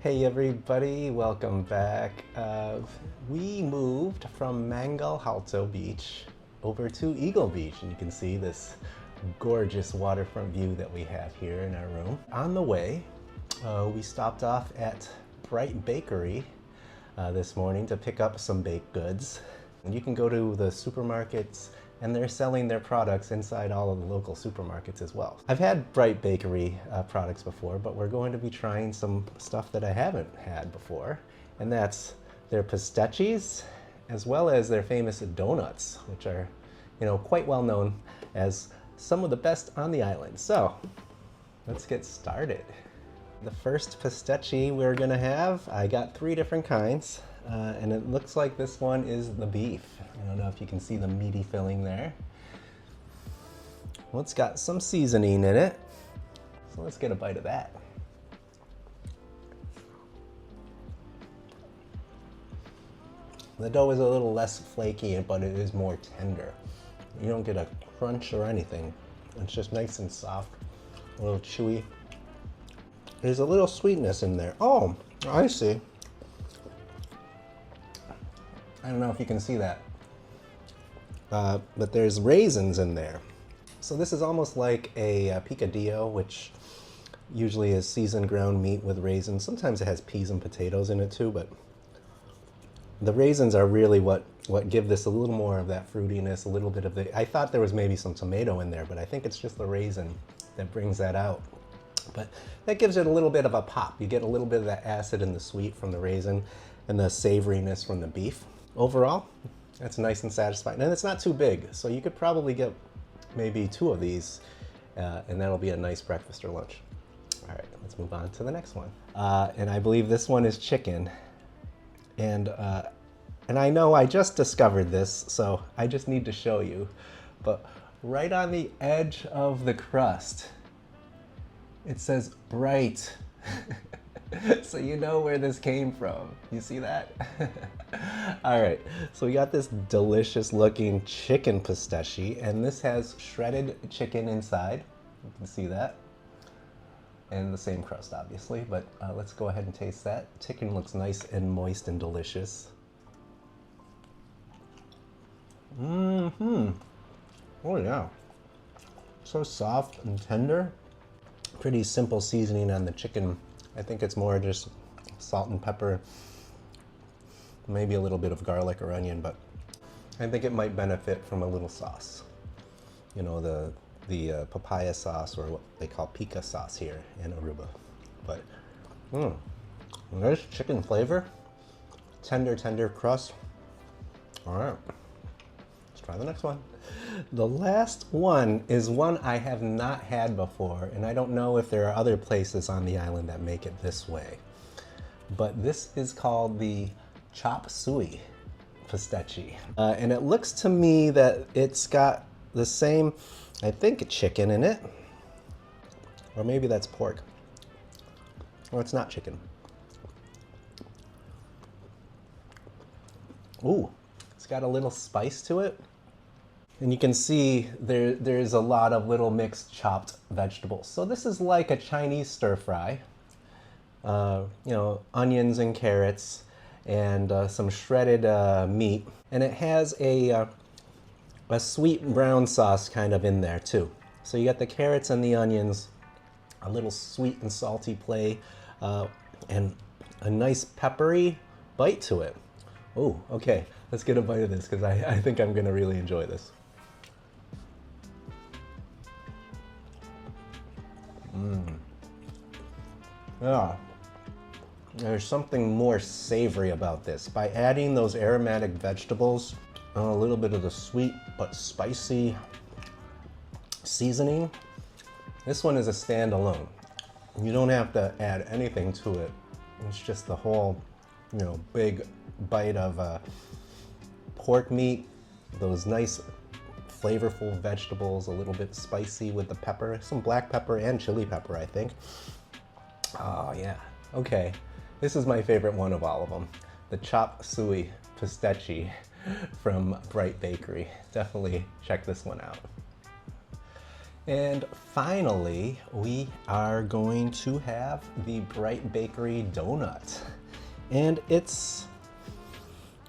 Hey everybody, welcome back. We moved from Mangalhalto Beach over to Eagle Beach, and you can see this gorgeous waterfront view that we have here in our room. On the way, we stopped off at Bright Bakery this morning to pick up some baked goods. And you can go to the supermarkets and they're selling their products inside all of the local supermarkets as well. I've had Bright Bakery products before, but we're going to be trying some stuff that I haven't had before, and that's their pastechis, as well as their famous donuts, which are, quite well known as some of the best on the island. So let's get started. The first pastechi we're gonna have, I got 3 different kinds, and it looks like this one is the beef. I don't know if you can see the meaty filling there. Well, it's got some seasoning in it, so let's get a bite of that. The dough is a little less flaky, but it is more tender. You don't get a crunch or anything. It's just nice and soft, a little chewy. There's a little sweetness in there. Oh, I see. I don't know if you can see that. But there's raisins in there. So this is almost like a picadillo, which usually is seasoned ground meat with raisins. Sometimes it has peas and potatoes in it too, but the raisins are really what give this a little more of that fruitiness, a little bit of I thought there was maybe some tomato in there, but I think it's just the raisin that brings that out. But that gives it a little bit of a pop. You get a little bit of that acid and the sweet from the raisin and the savoriness from the beef. Overall, that's nice and satisfying. And it's not too big, so you could probably get maybe 2 of these, and that'll be a nice breakfast or lunch. All right, let's move on to the next one. And I believe this one is chicken. And I know I just discovered this, so I just need to show you. But right on the edge of the crust, it says Bright. So you know where this came from. You see that? All right, so we got this delicious looking chicken pastechi, and this has shredded chicken inside. You can see that. And the same crust, obviously, but let's go ahead and taste that. Chicken looks nice and moist and delicious. Oh yeah. So soft and tender. Pretty simple seasoning on the chicken. I think it's more just salt and pepper, maybe a little bit of garlic or onion, but I think it might benefit from a little sauce. You know, the papaya sauce, or what they call pica sauce here in Aruba. But nice chicken flavor, tender crust. All right, let's try the next one. The last one is one I have not had before, and I don't know if there are other places on the island that make it this way. But this is called the chop suey pastechi. And it looks to me that it's got the same, I think, chicken in it. Or maybe that's pork. Or it's not chicken. Ooh, it's got a little spice to it. And you can see there's a lot of little mixed chopped vegetables. So this is like a Chinese stir fry. Onions and carrots and some shredded meat. And it has a sweet brown sauce kind of in there too. So you got the carrots and the onions, a little sweet and salty play, and a nice peppery bite to it. Oh, okay. Let's get a bite of this because I think I'm gonna really enjoy this. Yeah, there's something more savory about this. By adding those aromatic vegetables, a little bit of the sweet but spicy seasoning, this one is a standalone. You don't have to add anything to it. It's just the whole, big bite of pork meat, those nice flavorful vegetables, a little bit spicy with the pepper, some black pepper and chili pepper, I think. Oh yeah, okay. This is my favorite one of all of them. The chop suey pastechi from Bright Bakery. Definitely check this one out. And finally, we are going to have the Bright Bakery donut. And it's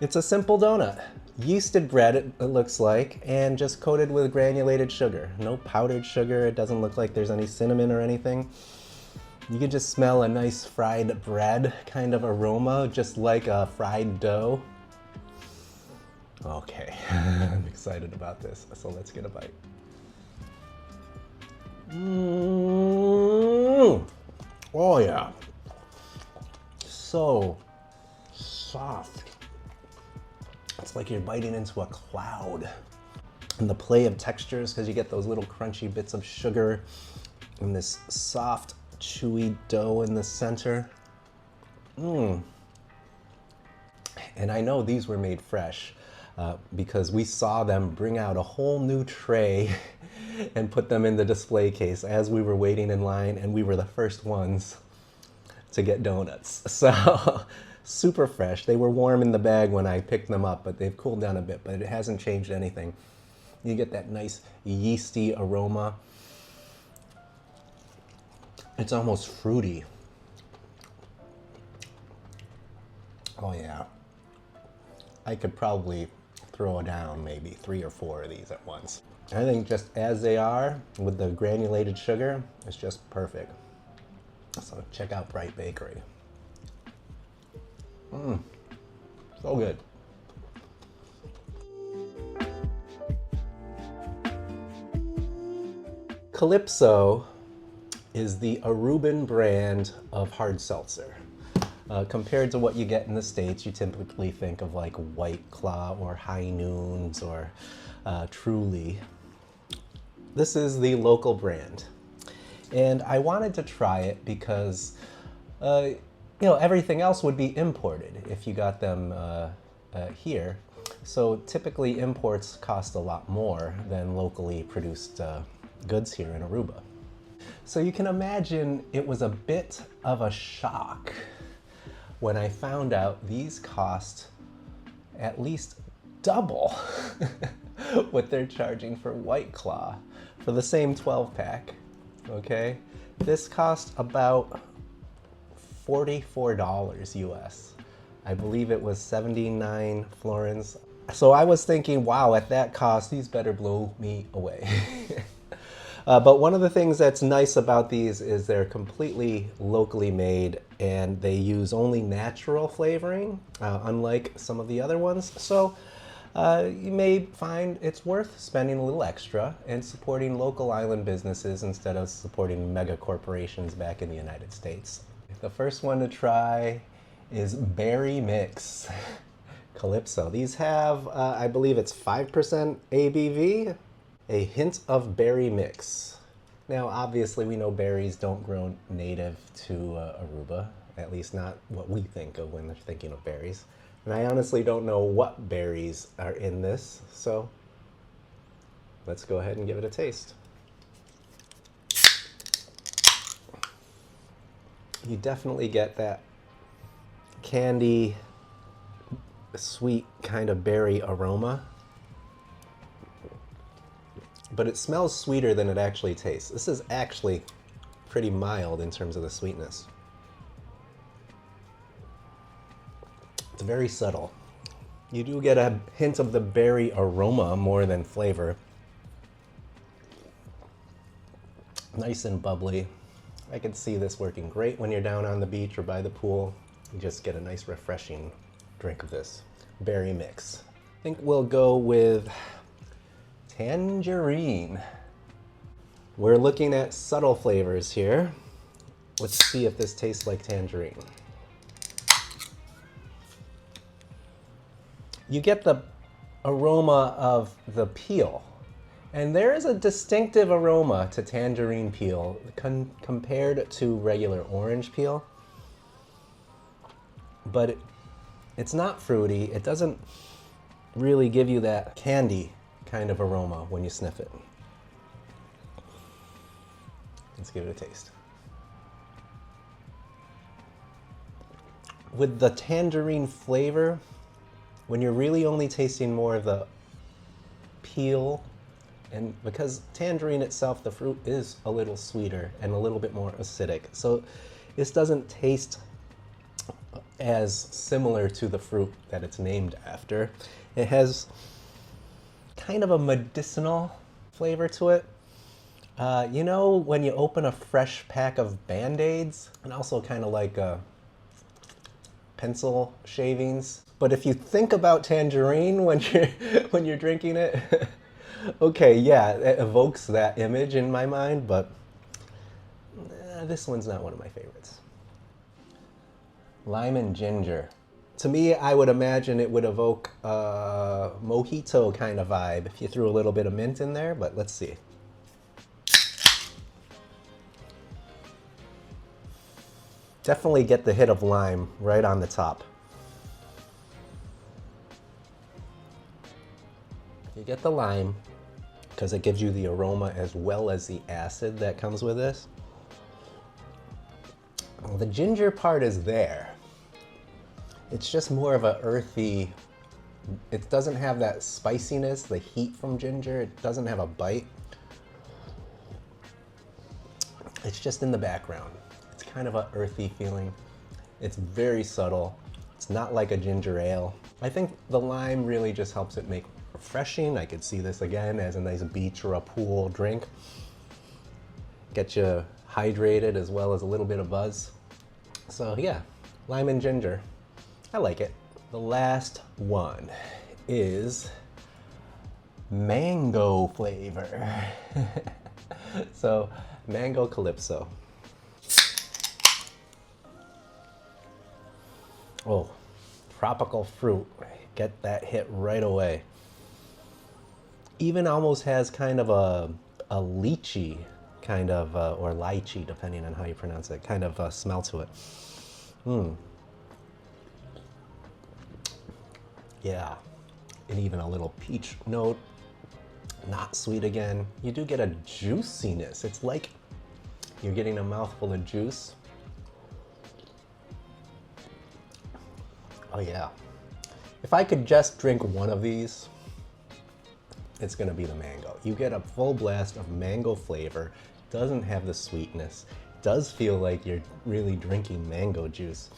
a simple donut. Yeasted bread, it looks like, and just coated with granulated sugar. No powdered sugar. It doesn't look like there's any cinnamon or anything. You can just smell a nice fried bread kind of aroma, just like a fried dough. Okay, I'm excited about this, so let's get a bite. Oh yeah, so soft. It's like you're biting into a cloud. And the play of textures, because you get those little crunchy bits of sugar and this soft, chewy dough in the center. And I know these were made fresh because we saw them bring out a whole new tray and put them in the display case as we were waiting in line, and we were the first ones to get donuts. So super fresh. They were warm in the bag when I picked them up, but they've cooled down a bit, but it hasn't changed anything. You get that nice yeasty aroma. It's almost fruity. Oh yeah. I could probably throw down maybe 3 or 4 of these at once. I think just as they are, with the granulated sugar, it's just perfect. So check out Bright Bakery. So good. Calypso is the Aruban brand of hard seltzer. Compared to what you get in the States, you typically think of like White Claw or High Noons or Truly. This is the local brand. And I wanted to try it because you know, everything else would be imported if you got them here. So typically imports cost a lot more than locally produced goods here in Aruba. So you can imagine it was a bit of a shock when I found out these cost at least double what they're charging for White Claw for the same 12-pack, okay? This cost about $44 US. I believe it was 79 florins. So I was thinking, wow, at that cost, these better blow me away. But one of the things that's nice about these is they're completely locally made and they use only natural flavoring, unlike some of the other ones. So you may find it's worth spending a little extra and supporting local island businesses instead of supporting mega corporations back in the United States. The first one to try is Berry Mix. Calypso. These have, I believe it's 5% ABV. A hint of berry mix. Now, obviously, we know berries don't grow native to Aruba, at least not what we think of when they're thinking of berries. And I honestly don't know what berries are in this, so let's go ahead and give it a taste. You definitely get that candy, sweet kind of berry aroma. But it smells sweeter than it actually tastes. This is actually pretty mild in terms of the sweetness. It's very subtle. You do get a hint of the berry aroma more than flavor. Nice and bubbly. I could see this working great when you're down on the beach or by the pool. You just get a nice refreshing drink of this. Berry mix. I think we'll go with tangerine. We're looking at subtle flavors here. Let's see if this tastes like tangerine. You get the aroma of the peel, and there is a distinctive aroma to tangerine peel compared to regular orange peel, but it's not fruity. It doesn't really give you that candy kind of aroma when you sniff it. Let's give it a taste. With the tangerine flavor, when you're really only tasting more of the peel And because tangerine itself, the fruit is a little sweeter and a little bit more acidic. So this doesn't taste as similar to the fruit that it's named after. It has kind of a medicinal flavor to it. You know when you open a fresh pack of Band-Aids, and also kind of like pencil shavings. But if you think about tangerine when you're drinking it, okay, yeah, it evokes that image in my mind, but this one's not one of my favorites. Lime and ginger. To me, I would imagine it would evoke a mojito kind of vibe if you threw a little bit of mint in there, but let's see. Definitely get the hit of lime right on the top. You get the lime because it gives you the aroma as well as the acid that comes with this. Well, the ginger part is there. It's just more of a earthy, it doesn't have that spiciness, the heat from ginger. It doesn't have a bite. It's just in the background. It's kind of an earthy feeling. It's very subtle. It's not like a ginger ale. I think the lime really just helps it make refreshing. I could see this again as a nice beach or a pool drink. Get you hydrated as well as a little bit of buzz. So yeah, lime and ginger. I like it. The last one is mango flavor. So mango Calypso. Oh, tropical fruit. Get that hit right away. Even almost has kind of a lychee kind of, or lychee, depending on how you pronounce it, kind of smell to it. Yeah, and even a little peach note. Not sweet again. You do get a juiciness. It's like you're getting a mouthful of juice. Oh yeah. If I could just drink one of these, it's gonna be the mango. You get a full blast of mango flavor. Doesn't have the sweetness. Does feel like you're really drinking mango juice.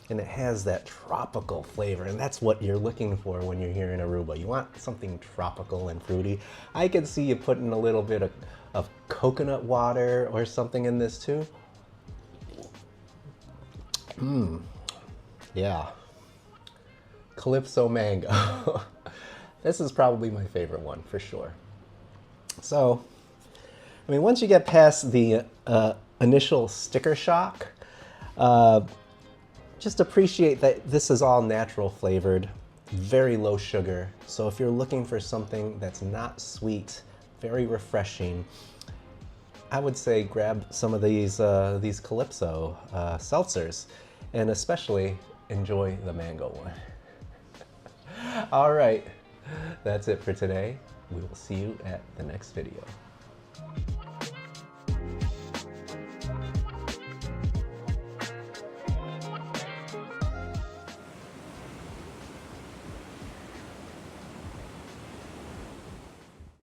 And it has that tropical flavor, and that's what you're looking for when you're here in Aruba. You want something tropical and fruity. I could see you putting a little bit of coconut water or something in this too. Yeah. Calypso mango. This is probably my favorite one for sure. So, I mean, once you get past the initial sticker shock, just appreciate that this is all natural flavored, very low sugar. So if you're looking for something that's not sweet, very refreshing, I would say grab some of these Calypso seltzers, and especially enjoy the mango one. All right, that's it for today. We will see you at the next video.